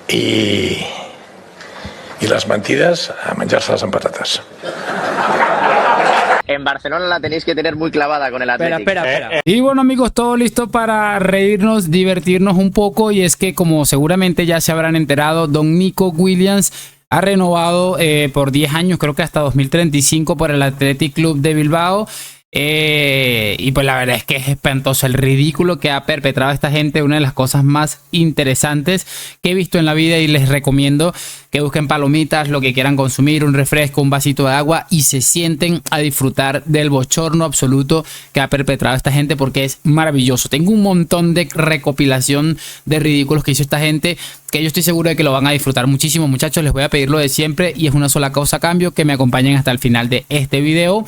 y las mentiras a menjar-se-les amb patates. En Barcelona la tenéis que tener muy clavada con el Atlético. Espera. Y bueno, amigos, todo listo para reírnos, divertirnos un poco. Y es que, como seguramente ya se habrán enterado, don Nico Williams ha renovado por 10 años, creo que hasta 2035, por el Athletic Club de Bilbao. Y pues la verdad es que es espantoso el ridículo que ha perpetrado esta gente. Una de las cosas más interesantes que he visto en la vida, y les recomiendo que busquen palomitas, lo que quieran consumir, un refresco, un vasito de agua, y se sienten a disfrutar del bochorno absoluto que ha perpetrado esta gente, porque es maravilloso. Tengo un montón de recopilación de ridículos que hizo esta gente, que yo estoy seguro de que lo van a disfrutar muchísimo. Muchachos, les voy a pedir lo de siempre, y es una sola cosa a cambio: que me acompañen hasta el final de este video.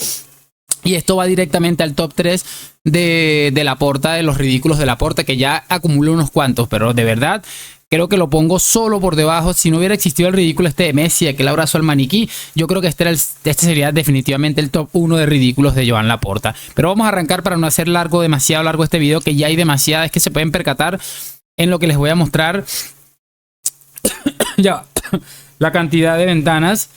Y esto va directamente al top 3 de Laporta, de los ridículos de Laporta, que ya acumuló unos cuantos, pero de verdad creo que lo pongo solo por debajo. Si no hubiera existido el ridículo este de Messi, aquel abrazo al maniquí, yo creo que este sería definitivamente el top 1 de ridículos de Joan Laporta. Pero vamos a arrancar para no hacer demasiado largo este video, que ya hay demasiadas que se pueden percatar en lo que les voy a mostrar. Ya la cantidad de ventanas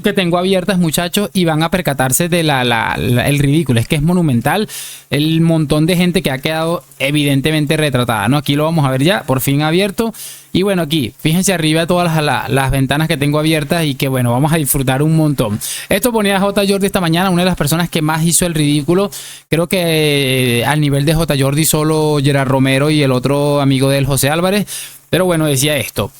que tengo abiertas, muchachos, y van a percatarse de el ridículo. Es que es monumental el montón de gente que ha quedado evidentemente retratada, ¿no? Aquí lo vamos a ver ya, por fin abierto. Y bueno, aquí, fíjense arriba todas las ventanas que tengo abiertas, y que bueno, vamos a disfrutar un montón. Esto ponía J. Jordi esta mañana, una de las personas que más hizo el ridículo. Creo que al nivel de J. Jordi solo Gerard Romero y el otro amigo de él, José Álvarez. Pero bueno, decía esto: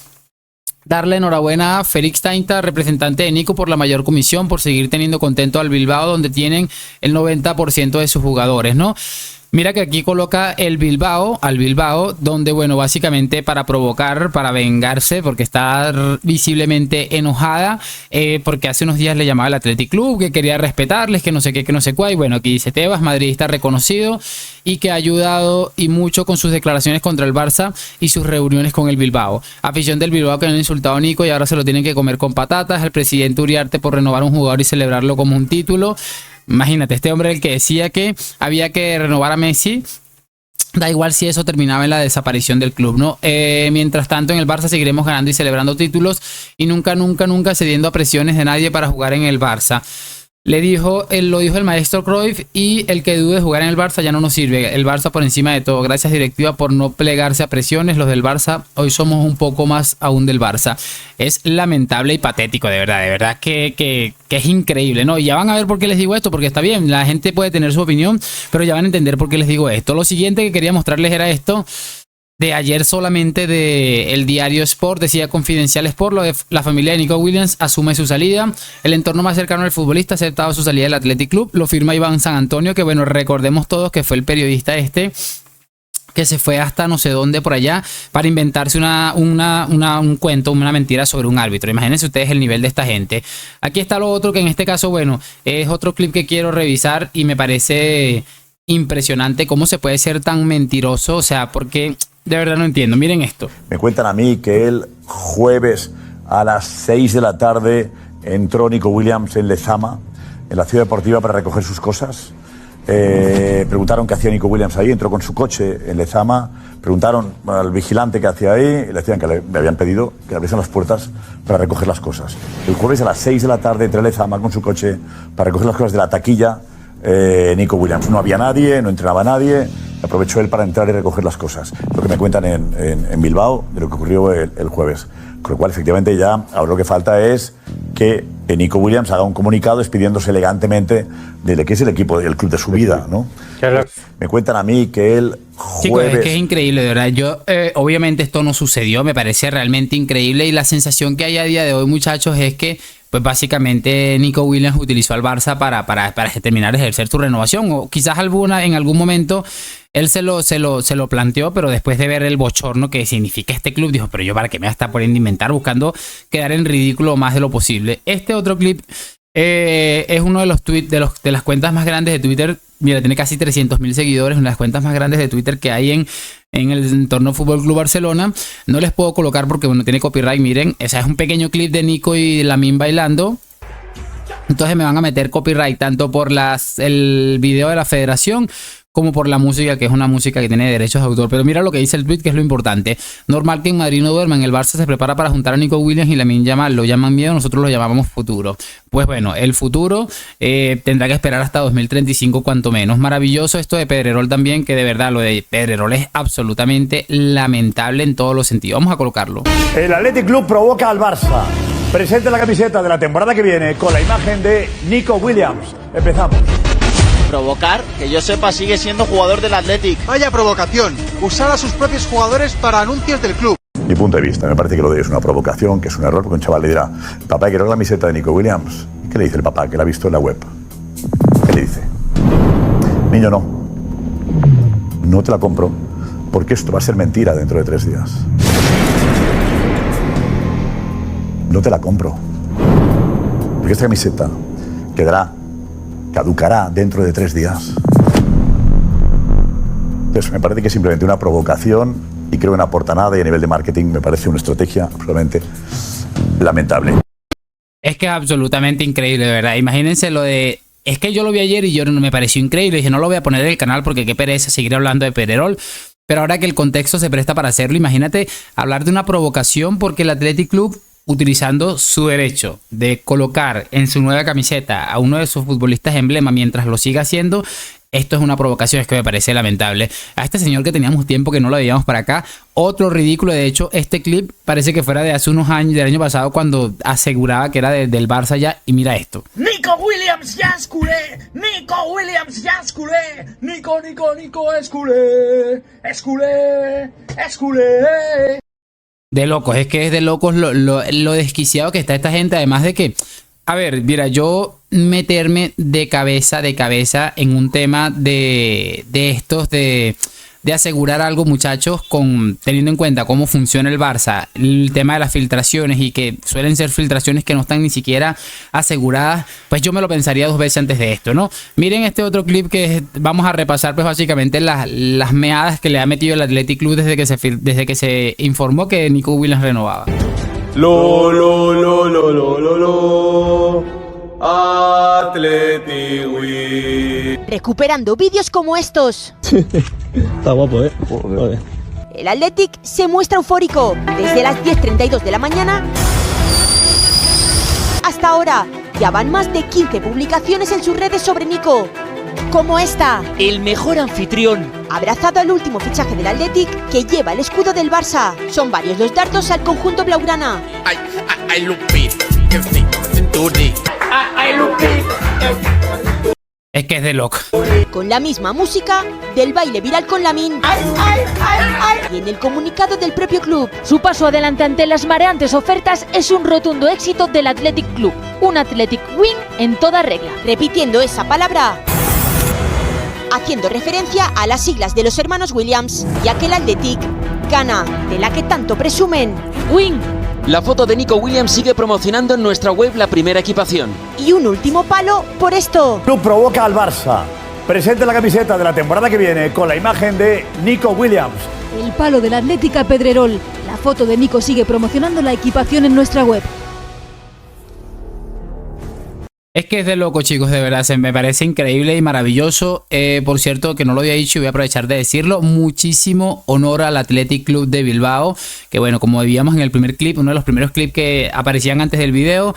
darle enhorabuena a Félix Tainta, representante de Nico, por la mayor comisión, por seguir teniendo contento al Bilbao, donde tienen el 90% de sus jugadores, ¿no? Mira que aquí coloca al Bilbao, donde, bueno, básicamente para provocar, para vengarse, porque está visiblemente enojada, porque hace unos días le llamaba al Athletic Club, que quería respetarles, que no sé qué, que no sé cuál. Y bueno, aquí dice Tebas, madridista reconocido, y que ha ayudado y mucho con sus declaraciones contra el Barça y sus reuniones con el Bilbao. Afición del Bilbao que han insultado a Nico y ahora se lo tienen que comer con patatas. El presidente Uriarte por renovar a un jugador y celebrarlo como un título. Imagínate, este hombre, el que decía que había que renovar a Messi, da igual si eso terminaba en la desaparición del club, ¿no? Mientras tanto, en el Barça seguiremos ganando y celebrando títulos, y nunca cediendo a presiones de nadie para jugar en el Barça. Lo dijo el maestro Cruyff, y el que dude de jugar en el Barça ya no nos sirve. El Barça por encima de todo. Gracias, directiva, por no plegarse a presiones. Los del Barça hoy somos un poco más aún del Barça. Es lamentable y patético, de verdad que es increíble, ¿no? Y ya van a ver por qué les digo esto, porque está bien, la gente puede tener su opinión, pero ya van a entender por qué les digo esto. Lo siguiente que quería mostrarles era esto de ayer, solamente de el diario Sport. Decía Confidencial Sport: lo de la familia de Nico Williams asume su salida. El entorno más cercano al futbolista ha aceptado su salida del Athletic Club. Lo firma Iván San Antonio, que bueno, recordemos todos que fue el periodista que se fue hasta no sé dónde por allá para inventarse un cuento, una mentira sobre un árbitro. Imagínense ustedes el nivel de esta gente. Aquí está lo otro, que en este caso, bueno, es otro clip que quiero revisar, y me parece impresionante cómo se puede ser tan mentiroso. O sea, porque de verdad no entiendo. Miren esto. Me cuentan a mí que el jueves a las 6 de la tarde entró Nico Williams en Lezama, en la ciudad deportiva, para recoger sus cosas. Preguntaron qué hacía Nico Williams ahí. Entró con su coche en Lezama. Preguntaron al vigilante qué hacía ahí, y le decían que le habían pedido que abriesen las puertas para recoger las cosas. El jueves a las 6 de la tarde entró en Lezama con su coche para recoger las cosas de la taquilla. Nico Williams, no había nadie, no entrenaba nadie, aprovechó él para entrar y recoger las cosas. Lo que me cuentan en Bilbao de lo que ocurrió el jueves. Con lo cual, efectivamente, ya ahora lo que falta es que Nico Williams haga un comunicado despidiéndose elegantemente de que es el equipo, el club de su vida, ¿no? Me cuentan a mí que el jueves... Chicos, es que es increíble, de verdad. Yo, obviamente esto no sucedió, me parece realmente increíble, y la sensación que hay a día de hoy, muchachos, es que pues básicamente Nico Williams utilizó al Barça para terminar de ejercer su renovación, o quizás en algún momento él se lo planteó, pero después de ver el bochorno que significa este club, dijo: pero yo para qué me voy a estar poniendo a inventar, buscando quedar en ridículo más de lo posible. Este otro clip es uno de los tweets de las cuentas más grandes de Twitter. Mira, tiene casi 300.000 seguidores, una de las cuentas más grandes de Twitter que hay en el entorno Fútbol Club Barcelona. No les puedo colocar porque bueno, tiene copyright. Miren, ese es un pequeño clip de Nico y Lamine bailando. Entonces me van a meter copyright tanto por el video de la federación como por la música, que es una música que tiene derechos de autor. Pero mira lo que dice el tweet, que es lo importante. Normal que en Madrid no duerman. El Barça se prepara para juntar a Nico Williams y Lamine Yamal. Lo llaman miedo, nosotros lo llamamos futuro. Pues bueno, el futuro tendrá que esperar hasta 2035 cuanto menos. Maravilloso esto de Pedrerol también, que de verdad lo de Pedrerol es absolutamente lamentable en todos los sentidos. Vamos a colocarlo. El Athletic Club provoca al Barça. Presente la camiseta de la temporada que viene con la imagen de Nico Williams. Empezamos. Provocar, que yo sepa, sigue siendo jugador del Athletic. Vaya provocación, usar a sus propios jugadores para anuncios del club. Mi punto de vista, me parece que lo de es una provocación, que es un error, porque un chaval le dirá, papá, quiero la camiseta de Nico Williams. ¿Y qué le dice el papá? Que la ha visto en la web. ¿Qué le dice? Niño, no te la compro, porque esto va a ser mentira dentro de 3 días. No te la compro, porque esta camiseta caducará dentro de 3 días. Entonces, me parece que es simplemente una provocación y creo que no aporta nada, y a nivel de marketing me parece una estrategia absolutamente lamentable. Es que es absolutamente increíble, de verdad. Imagínense lo de... Es que yo lo vi ayer y yo no me pareció increíble. Dije, no lo voy a poner en el canal porque qué pereza seguir hablando de Pedrerol. Pero ahora que el contexto se presta para hacerlo, imagínate hablar de una provocación porque el Athletic Club, utilizando su derecho de colocar en su nueva camiseta a uno de sus futbolistas emblema mientras lo siga haciendo, esto es una provocación, es que me parece lamentable. A este señor que teníamos tiempo que no lo veíamos para acá, otro ridículo. De hecho, este clip parece que fuera de hace unos años, del año pasado, cuando aseguraba que era del Barça ya, y mira esto. Nico Williams ya es culé, Nico Williams ya es culé, Nico es culé, es culé, es culé. De locos, es que es de locos lo desquiciado que está esta gente, además de que, a ver, mira, yo meterme de cabeza en un tema de estos, de asegurar algo, muchachos, teniendo en cuenta cómo funciona el Barça, el tema de las filtraciones y que suelen ser filtraciones que no están ni siquiera aseguradas, pues yo me lo pensaría 2 veces antes de esto, ¿no? Miren este otro clip que vamos a repasar, pues básicamente las meadas que le ha metido el Athletic Club desde que se informó que Nico Williams renovaba. Athletic Win. Recuperando vídeos como estos. Está guapo, ¿eh? Joder. El Athletic se muestra eufórico desde las 10:32 de la mañana hasta ahora. Ya van más de 15 publicaciones en sus redes sobre Nico, como esta. El mejor anfitrión. Abrazado al último fichaje del Athletic, que lleva el escudo del Barça. Son varios los dardos al conjunto blaugrana. Es que es de loco. Con la misma música del baile viral con Lamine. Y en el comunicado del propio club, su paso adelante ante las mareantes ofertas es un rotundo éxito del Athletic Club. Un Athletic Win en toda regla. Repitiendo esa palabra, haciendo referencia a las siglas de los hermanos Williams, ya que el Athletic gana, de la que tanto presumen. Win. La foto de Nico Williams sigue promocionando en nuestra web la primera equipación. Y un último palo por esto. Club provoca al Barça. Presente la camiseta de la temporada que viene con la imagen de Nico Williams. El palo del Atlético a Pedrerol. La foto de Nico sigue promocionando la equipación en nuestra web. Es que es de loco, chicos, de verdad, me parece increíble y maravilloso. Por cierto, que no lo había dicho y voy a aprovechar de decirlo, muchísimo honor al Athletic Club de Bilbao, que bueno, como veíamos en el primer clip, uno de los primeros clips que aparecían antes del video,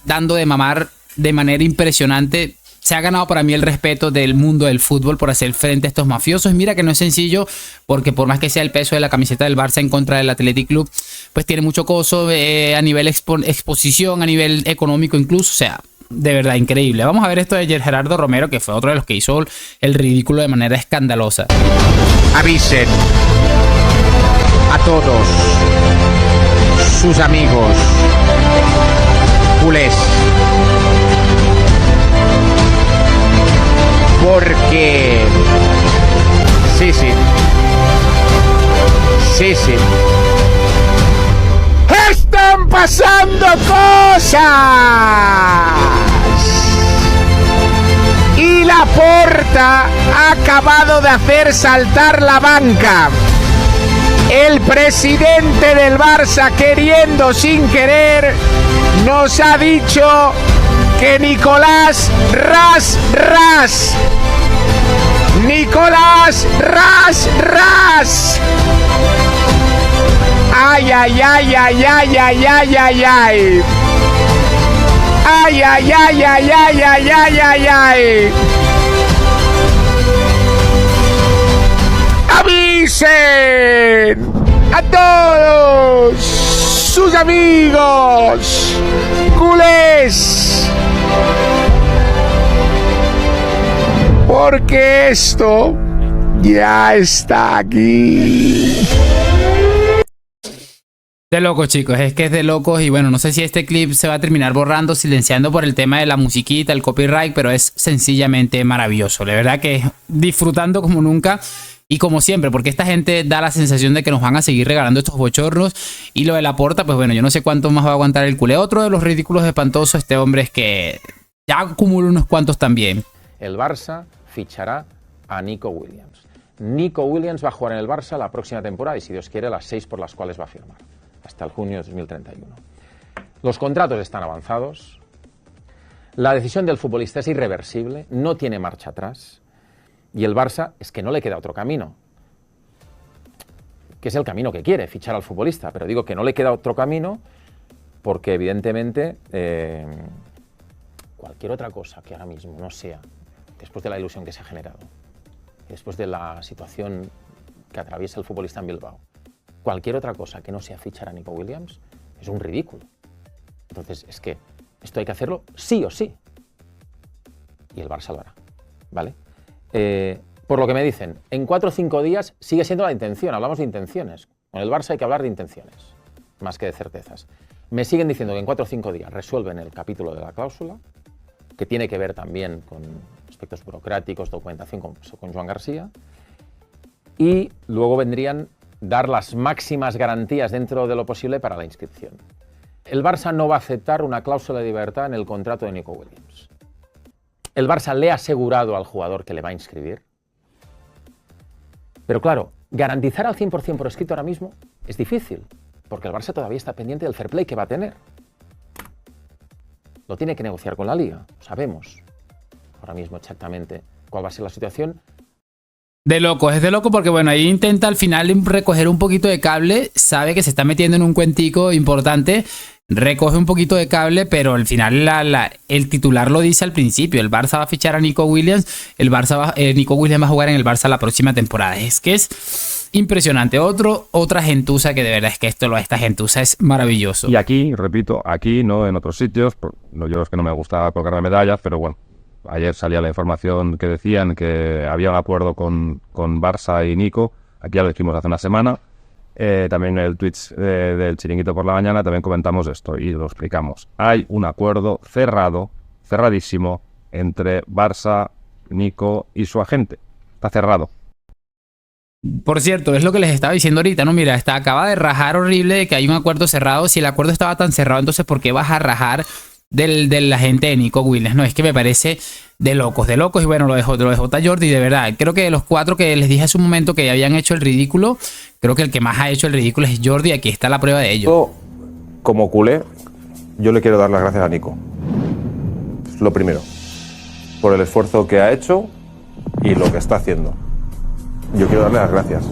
dando de mamar de manera impresionante. Se ha ganado para mí el respeto del mundo del fútbol por hacer frente a estos mafiosos. Mira que no es sencillo, porque por más que sea el peso de la camiseta del Barça en contra del Athletic Club, pues tiene mucho costo a nivel exposición, a nivel económico incluso. O sea, de verdad, increíble. Vamos a ver esto de Gerardo Romero, que fue otro de los que hizo el ridículo de manera escandalosa. Avisen a todos sus amigos culés, porque sí, están pasando cosas y Laporta ha acabado de hacer saltar la banca. El presidente del Barça, queriendo sin querer, nos ha dicho que Nicolás Ras Nicolás Ras. Ay, ay, ay, ay, ay, ay, ay, ay, ay. Ay, ay, ay, ay, ay, ay, ay, ay, ay. Avisen a todos sus amigos culés, porque esto ya está aquí. De locos, chicos, es que es de locos. Y bueno, no sé si este clip se va a terminar borrando, silenciando por el tema de la musiquita, el copyright, pero es sencillamente maravilloso. De verdad que disfrutando como nunca y como siempre, porque esta gente da la sensación de que nos van a seguir regalando estos bochornos. Y lo de Laporta, pues bueno, yo no sé cuánto más va a aguantar el culé. Otro de los ridículos espantosos, este hombre, es que ya acumula unos cuantos también. El Barça fichará a Nico Williams. Nico Williams va a jugar en el Barça la próxima temporada y, si Dios quiere, las 6 por las cuales va a firmar, hasta el junio de 2031. Los contratos están avanzados, la decisión del futbolista es irreversible, no tiene marcha atrás, y el Barça es que no le queda otro camino, que es el camino que quiere, fichar al futbolista, pero digo que no le queda otro camino porque evidentemente cualquier otra cosa que ahora mismo no sea, después de la ilusión que se ha generado, después de la situación que atraviesa el futbolista en Bilbao, cualquier otra cosa que no sea fichar a Nico Williams es un ridículo. Entonces, es que esto hay que hacerlo sí o sí. Y el Barça lo hará, ¿vale? Por lo que me dicen, en 4 o 5 días sigue siendo la intención, hablamos de intenciones. Con el Barça hay que hablar de intenciones, más que de certezas. Me siguen diciendo que en 4 o 5 días resuelven el capítulo de la cláusula, que tiene que ver también con aspectos burocráticos, documentación con Joan García, y luego vendrían dar las máximas garantías dentro de lo posible para la inscripción. El Barça no va a aceptar una cláusula de libertad en el contrato de Nico Williams. El Barça le ha asegurado al jugador que le va a inscribir. Pero claro, garantizar al 100% por escrito ahora mismo es difícil, porque el Barça todavía está pendiente del fair play que va a tener. Lo tiene que negociar con la Liga, sabemos ahora mismo exactamente cuál va a ser la situación. De loco, es de loco porque bueno, ahí intenta al final recoger un poquito de cable, sabe que se está metiendo en un cuentico importante, recoge un poquito de cable, pero al final el titular lo dice al principio, el Barça va a fichar a Nico Williams, Nico Williams va a jugar en el Barça la próxima temporada. Es que es impresionante, otra gentuza que de verdad es que esta gentuza es maravilloso. Y aquí, repito, aquí, no en otros sitios, yo es que no me gusta colgar medallas, pero bueno. Ayer salía la información que decían que había un acuerdo con Barça y Nico. Aquí ya lo dijimos hace una semana. También en el Twitch del Chiringuito por la mañana también comentamos esto y lo explicamos. Hay un acuerdo cerradísimo entre Barça, Nico y su agente. Está cerrado. Por cierto, es lo que les estaba diciendo ahorita, ¿no? Mira, acaba de rajar horrible de que hay un acuerdo cerrado. Si el acuerdo estaba tan cerrado, entonces ¿por qué vas a rajar del agente de Nico Williams? No, es que me parece de locos. Y bueno, lo de J. Jordi, de verdad, creo que de los 4 que les dije hace un momento que habían hecho el ridículo, creo que el que más ha hecho el ridículo es Jordi. Aquí está la prueba de ello. Yo, como culé, yo le quiero dar las gracias a Nico. Es lo primero, por el esfuerzo que ha hecho y lo que está haciendo. Yo quiero darle las gracias.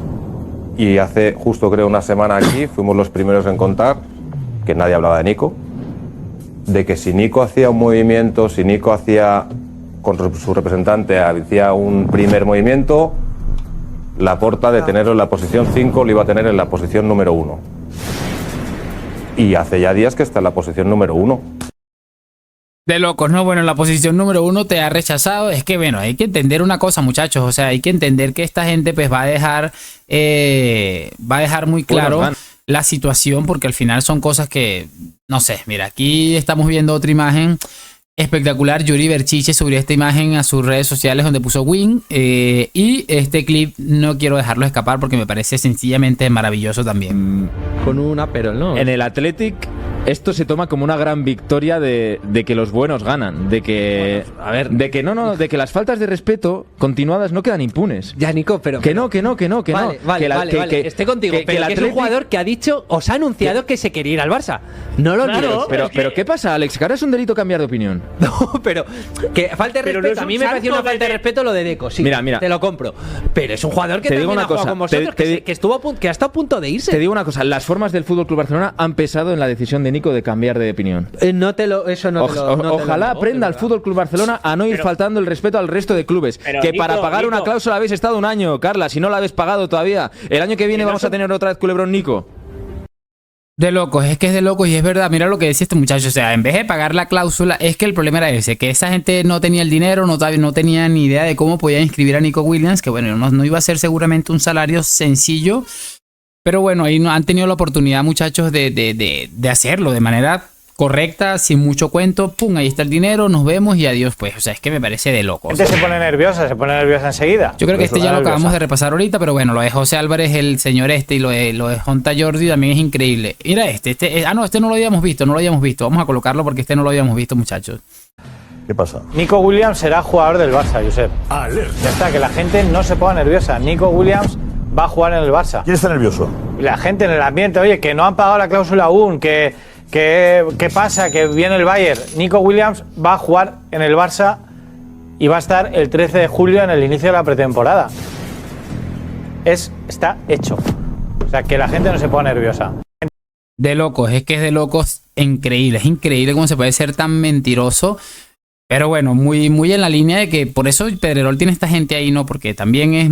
Y hace justo, creo, una semana aquí fuimos los primeros en contar que nadie hablaba de Nico, de que si Nico hacía un movimiento, si Nico hacía con su representante hacía un primer movimiento, Laporta, de tenerlo en la posición 5, lo iba a tener en la posición número 1. Y hace ya días que está en la posición número 1. De locos, ¿no? Bueno, en la posición número 1 te ha rechazado. Es que, bueno, hay que entender una cosa, muchachos. O sea, hay que entender que esta gente pues va a dejar muy claro la situación, porque al final son cosas que, no sé, mira, aquí estamos viendo otra imagen espectacular. Yuri Berchiche subió esta imagen a sus redes sociales donde puso win, y este clip no quiero dejarlo escapar porque me parece sencillamente maravilloso también. Con una pero no. En el Athletic esto se toma como una gran victoria de que los buenos ganan, de que de que las faltas de respeto continuadas no quedan impunes. Ya, Nico, pero que no. Vale, estoy contigo, pero que es un jugador que ha dicho, os ha anunciado que se quería ir al Barça. No lo olvides. Pero ¿qué pasa, Alex? Que ahora es un delito cambiar de opinión. No, pero que falta de respeto. A mí me pareció una falta de respeto lo de Deco. Sí, mira, te lo compro. Pero es un jugador que también ha jugado con vosotros, que ha estado a punto de irse. Te digo una cosa, las formas del FC Barcelona han pesado en la decisión de Nico de cambiar de opinión. Ojalá aprenda el FC Barcelona a no ir faltando el respeto al resto de clubes. Que Nico, para pagar una cláusula habéis estado un año, Carla, si no la habéis pagado todavía. El año que viene vamos a tener otra vez culebrón Nico. De locos, es que es de locos y es verdad, mira lo que decía este muchacho, o sea, en vez de pagar la cláusula, es que el problema era ese, que esa gente no tenía el dinero, no tenía ni idea de cómo podía inscribir a Nico Williams, que bueno, no iba a ser seguramente un salario sencillo, pero bueno, ahí han tenido la oportunidad, muchachos, de hacerlo de manera correcta, sin mucho cuento, pum, ahí está el dinero, nos vemos y adiós, pues, o sea, es que me parece de loco. La gente se pone nerviosa enseguida. Yo creo que ya lo acabamos de repasar ahorita, pero bueno, lo de José Álvarez, el señor y lo de Jonta Jordi también es increíble. Mira este no lo habíamos visto, vamos a colocarlo porque no lo habíamos visto, muchachos. ¿Qué pasa? Nico Williams será jugador del Barça, Josep. Ya está, que la gente no se ponga nerviosa. Nico Williams va a jugar en el Barça. ¿Quién está nervioso? La gente en el ambiente, oye, que no han pagado la cláusula aún, ¿Qué pasa? Que viene el Bayern. Nico Williams va a jugar en el Barça y va a estar el 13 de julio en el inicio de la pretemporada. Está hecho. O sea, que la gente no se ponga nerviosa. De locos, es que es de locos increíble. Es increíble cómo se puede ser tan mentiroso. Pero bueno, muy en la línea de que por eso Pedrerol tiene esta gente ahí, ¿no? Porque también es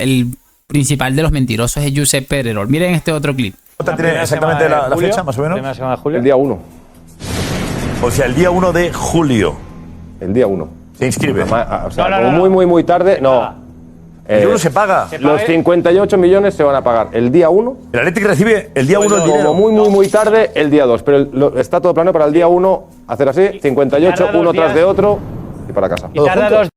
el principal de los mentirosos es Josep Pedrerol. Miren este otro clip. ¿Tiene exactamente la fecha, más o menos? ¿Primera semana de julio? El día 1. O sea, el día 1 de julio. El día 1. ¿Se inscribe? O sea, muy tarde. No. ¿El 1 se paga? Los 58 millones se van a pagar el día 1. El Atlético recibe el día 1 el dinero. Como muy tarde el día 2. Pero está todo planeado para el día 1 hacer así, 58, uno tras de otro y para casa. Y tarda 2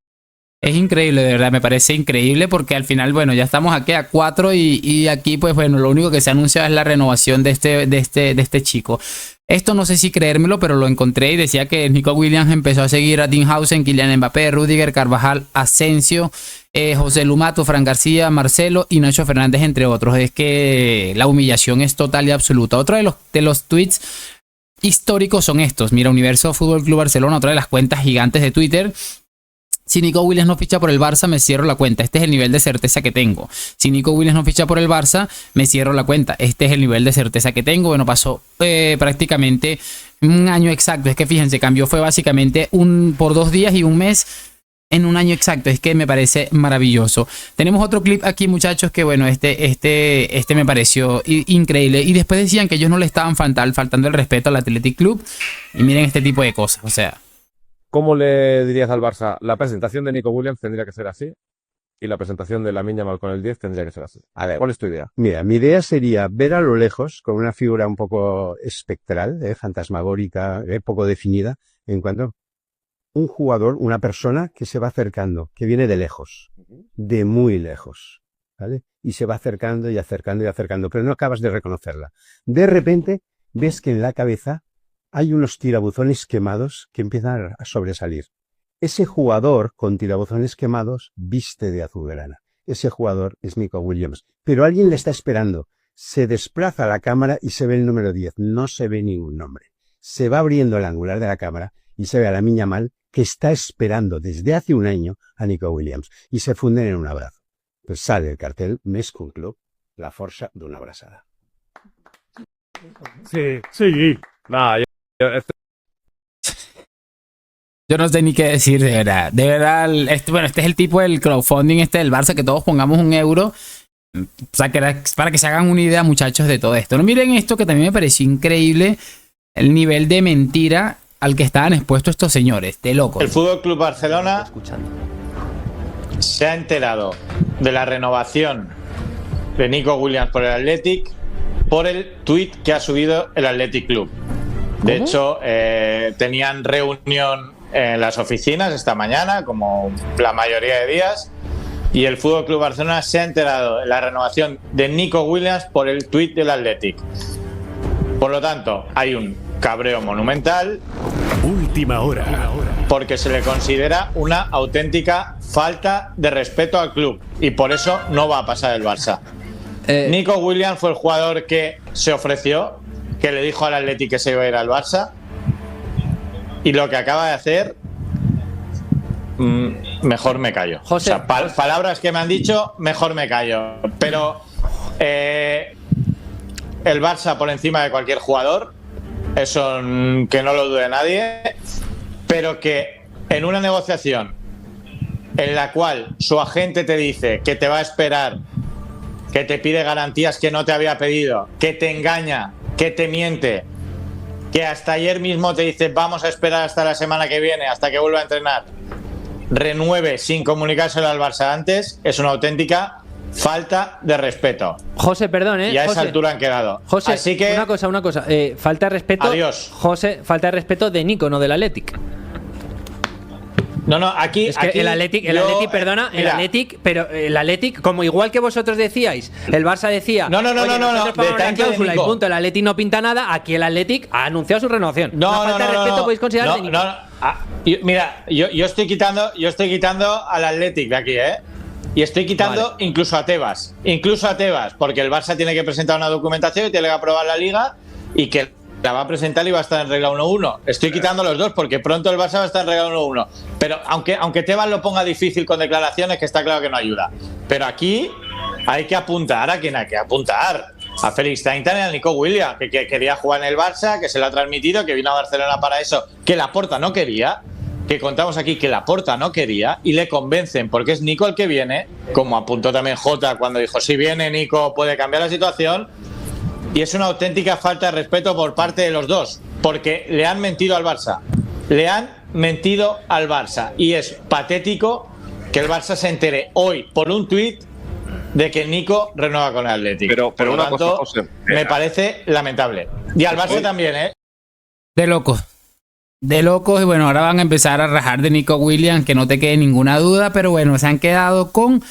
Es increíble, de verdad, me parece increíble porque al final, bueno, ya estamos aquí a 4 y aquí, pues bueno, lo único que se anuncia es la renovación de este chico. Esto no sé si creérmelo, pero lo encontré y decía que Nico Williams empezó a seguir a Dinhausen, Kylian Mbappé, Rüdiger, Carvajal, Asensio, José Lumato, Fran García, Marcelo y Nacho Fernández, entre otros. Es que la humillación es total y absoluta. Otro de los tweets históricos son estos. Mira, Universo Fútbol Club Barcelona, otra de las cuentas gigantes de Twitter. Si Nico Williams no ficha por el Barça, me cierro la cuenta. Este es el nivel de certeza que tengo. Si Nico Williams no ficha por el Barça, me cierro la cuenta. Este es el nivel de certeza que tengo. Bueno, pasó prácticamente un año exacto. Es que fíjense, cambió fue básicamente por 2 días y un mes en un año exacto. Es que me parece maravilloso. Tenemos otro clip aquí, muchachos, que bueno, este me pareció increíble. Y después decían que ellos no le estaban faltando el respeto al Athletic Club. Y miren este tipo de cosas, o sea... ¿Cómo le dirías al Barça? La presentación de Nico Williams tendría que ser así y la presentación de Lamine Yamal con el 10 tendría que ser así. A ver, ¿cuál es tu idea? Mira, mi idea sería ver a lo lejos con una figura un poco espectral, fantasmagórica, poco definida, en cuanto un jugador, una persona que se va acercando, que viene de lejos, de muy lejos, ¿vale? Y se va acercando y acercando y acercando, pero no acabas de reconocerla. De repente ves que en la cabeza hay unos tirabuzones quemados que empiezan a sobresalir. Ese jugador con tirabuzones quemados viste de azulgrana. Ese jugador es Nico Williams. Pero alguien le está esperando. Se desplaza a la cámara y se ve el número 10. No se ve ningún nombre. Se va abriendo el angular de la cámara y se ve a Lamine Yamal que está esperando desde hace un año a Nico Williams. Y se funden en un abrazo. Pues sale el cartel Més que un club, la força d'una abraçada. Sí. Nah, Yo no sé ni qué decir, de verdad. De verdad, este es el tipo del crowdfunding del Barça, que todos pongamos €1. O sea, para que se hagan una idea, muchachos, de todo esto. No, miren esto que también me pareció increíble, el nivel de mentira al que estaban expuestos estos señores, de locos. El Fútbol Club Barcelona se ha enterado de la renovación de Nico Williams por el Athletic por el tuit que ha subido el Athletic Club. De hecho, tenían reunión en las oficinas esta mañana, como la mayoría de días, y el Fútbol Club Barcelona se ha enterado de la renovación de Nico Williams por el tuit del Athletic. Por lo tanto, hay un cabreo monumental. Última hora. Porque se le considera una auténtica falta de respeto al club. Y por eso no va a pasar el Barça. Nico Williams fue el jugador que se ofreció, que le dijo al Atleti que se iba a ir al Barça. Y lo que acaba de hacer, mejor me callo. José, o sea, palabras que me han dicho, mejor me callo. Pero el Barça por encima de cualquier jugador, eso que no lo dude nadie. Pero que en una negociación en la cual su agente te dice que te va a esperar, que te pide garantías que no te había pedido, que te engaña, que te miente, que hasta ayer mismo te dice vamos a esperar hasta la semana que viene, hasta que vuelva a entrenar, renueve sin comunicárselo al Barça antes, es una auténtica falta de respeto. José, perdón, y a José, esa altura han quedado. José, así que una cosa, falta de respeto. Adiós. José, falta de respeto de Nico, no del Athletic. No, aquí es que aquí el Athletic, perdona, mira, el Athletic, como igual que vosotros decíais, el Barça decía, no, la cláusula y punto, el Athletic no pinta nada, aquí el Athletic ha anunciado su renovación. Falta de respeto podéis considerar de Nico. Mira, yo estoy quitando al Athletic de aquí, y estoy quitando incluso a Tebas, porque el Barça tiene que presentar una documentación y tiene que aprobar la Liga y que la va a presentar y va a estar en regla 1-1. Estoy quitando los dos porque pronto el Barça va a estar en regla 1-1. Pero aunque Tebas lo ponga difícil con declaraciones, que está claro que no ayuda. Pero aquí hay que apuntar a quien hay que apuntar. A Félix Taintán y a Nico Williams, que quería jugar en el Barça, que se lo ha transmitido, que vino a Barcelona para eso, que Laporta no quería, que contamos aquí que Laporta no quería, y le convencen porque es Nico el que viene, como apuntó también Jota cuando dijo, si viene Nico puede cambiar la situación. Y es una auténtica falta de respeto por parte de los dos, porque le han mentido al Barça. Y es patético que el Barça se entere hoy por un tuit de que Nico renueva con el Athletic. Pero por lo una tanto, cosa, José, me parece lamentable. Y al Barça también, De locos. Y bueno, ahora van a empezar a rajar de Nico Williams, que no te quede ninguna duda, pero bueno, se han quedado con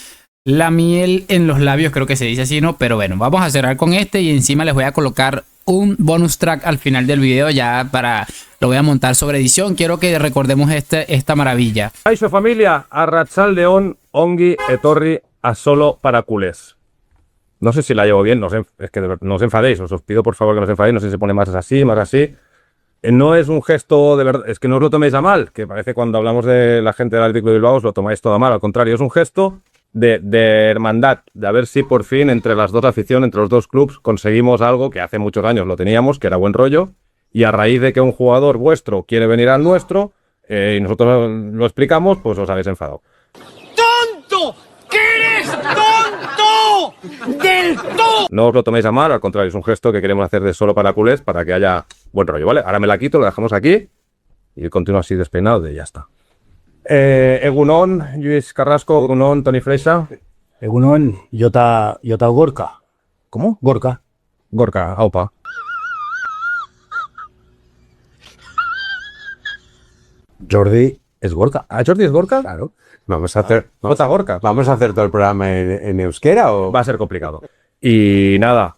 la miel en los labios, creo que se dice así, ¿no? Pero bueno, vamos a cerrar con este y encima les voy a colocar un bonus track al final del video ya lo voy a montar sobre edición. Quiero que recordemos esta maravilla. Kaixo familia, arratsaldeon, ongi etorri a solo para culés. No sé si la llevo bien, es que no os enfadéis, os pido por favor que no os enfadéis, no sé si se pone más así. No es un gesto de verdad, es que no os lo toméis a mal, que parece cuando hablamos de la gente del Atlético de Bilbao os lo tomáis todo a mal, al contrario, es un gesto de hermandad, de a ver si por fin entre las dos aficiones, entre los dos clubes, conseguimos algo que hace muchos años lo teníamos, que era buen rollo, y a raíz de que un jugador vuestro quiere venir al nuestro, y nosotros lo explicamos, pues os habéis enfadado. ¡Tonto! ¡Que eres tonto! ¡Del todo! No os lo toméis a mal, al contrario, es un gesto que queremos hacer de solo para culés, para que haya buen rollo, ¿vale? Ahora me la quito, lo dejamos aquí, y continúo así despeinado, y ya está. Egunon, Luis Carrasco, Egunon, Toni Freixa. Egunon, Jota Gorka. ¿Cómo? Gorka, aupa. Jordi es Gorka. ¿Ah, Jordi es Gorka? Claro. Vamos a hacer Gorka. ¿Vamos a hacer todo el programa en euskera o...? Va a ser complicado. Y nada,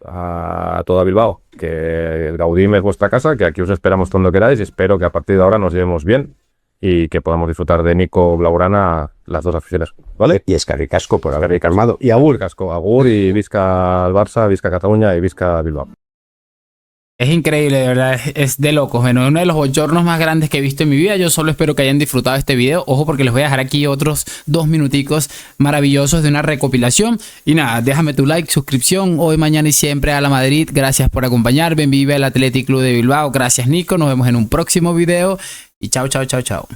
a toda Bilbao, que el Gaudim es vuestra casa, que aquí os esperamos cuando queráis y espero que a partir de ahora nos llevemos bien y que podamos disfrutar de Nico Blaugrana las dos aficiones, ¿vale? Y eskerrik asko por haber armado. Y agur. Agur y visca al Barça, visca Cataluña y visca Bilbao. Es increíble, de verdad, es de locos. Bueno, uno de los bochornos más grandes que he visto en mi vida. Yo solo espero que hayan disfrutado este video. Ojo, porque les voy a dejar aquí otros 2 minuticos maravillosos de una recopilación. Y nada, déjame tu like, suscripción. Hoy, mañana y siempre a la Madrid. Gracias por acompañarme. Vive el Athletic Club de Bilbao. Gracias, Nico. Nos vemos en un próximo video. Y chao, chao, chao, chao.